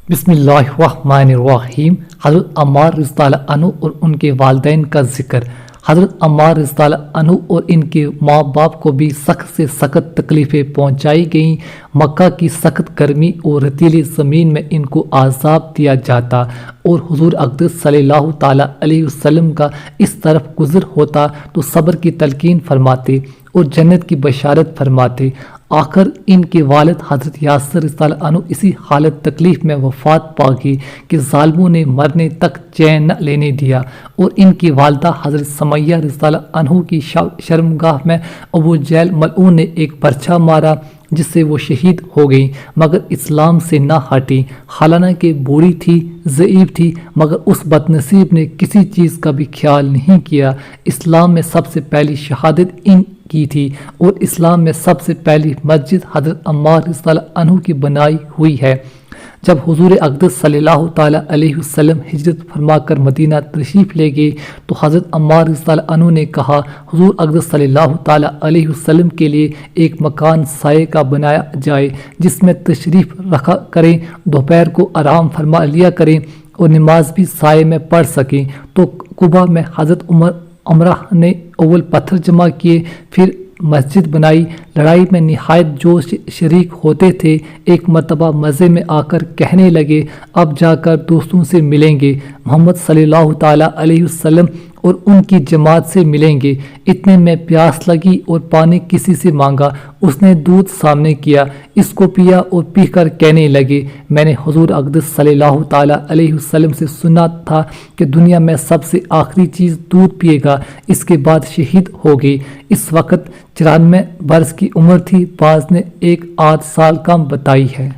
بسم اللہ الرحمن الرحیم۔ حضرت عمار رضی اللہ عنہ اور ان کے والدین کا ذکر۔ حضرت عمار رضی اللہ عنہ اور ان کے ماں باپ کو بھی سخت سے سخت تکلیفیں پہنچائی گئیں۔ مکہ کی سخت گرمی اور رتیلی زمین میں ان کو عذاب دیا جاتا اور حضور اقدس صلی اللہ تعالیٰ علیہ وسلم کا اس طرف گزر ہوتا تو صبر کی تلقین فرماتے اور جنت کی بشارت فرماتے۔ آخر ان کے والد حضرت یاسر رضی اللہ عنہ اسی حالت تکلیف میں وفات پا گئے کہ ظالموں نے مرنے تک چین نہ لینے دیا، اور ان کی والدہ حضرت سمیہ رضی اللہ عنہ کی شرمگاہ میں ابو جہل ملعون نے ایک پرچہ مارا جس سے وہ شہید ہو گئی، مگر اسلام سے نہ ہٹی۔ حالانکہ بوڑھی تھی، ضعیف تھی، مگر اس بد نصیب نے کسی چیز کا بھی خیال نہیں کیا۔ اسلام میں سب سے پہلی شہادت ان کی تھی، اور اسلام میں سب سے پہلی مسجد حضرت عمار رضی اللہ عنہ کی بنائی ہوئی ہے۔ جب حضور اقدس صلی اللہ تعالیٰ علیہ وسلم ہجرت فرما کر مدینہ تشریف لے گئے تو حضرت عمار رضی اللہ عنہ نے کہا، حضور اقدس صلی اللہ تعالیٰ علیہ وسلم کے لیے ایک مکان سائے کا بنایا جائے جس میں تشریف رکھا کریں، دوپہر کو آرام فرما لیا کریں اور نماز بھی سائے میں پڑھ سکیں۔ تو قبا میں حضرت عمرہ نے اول پتھر جمع کیے، پھر مسجد بنائی۔ لڑائی میں نہایت جو شریک ہوتے تھے ایک مرتبہ مزے میں آ کر کہنے لگے، اب جا کر دوستوں سے ملیں گے، محمد صلی اللہ تعالیٰ علیہ وسلم اور ان کی جماعت سے ملیں گے۔ اتنے میں پیاس لگی اور پانی کسی سے مانگا، اس نے دودھ سامنے کیا، اس کو پیا اور پی کر کہنے لگے، میں نے حضور اقدس صلی اللہ تعالیٰ علیہ وسلم سے سنا تھا کہ دنیا میں سب سے آخری چیز دودھ پیے گا، اس کے بعد شہید ہو گئی۔ اس وقت 94 برس کی عمر تھی، بعض نے 1 آدھ سال کم بتائی ہے۔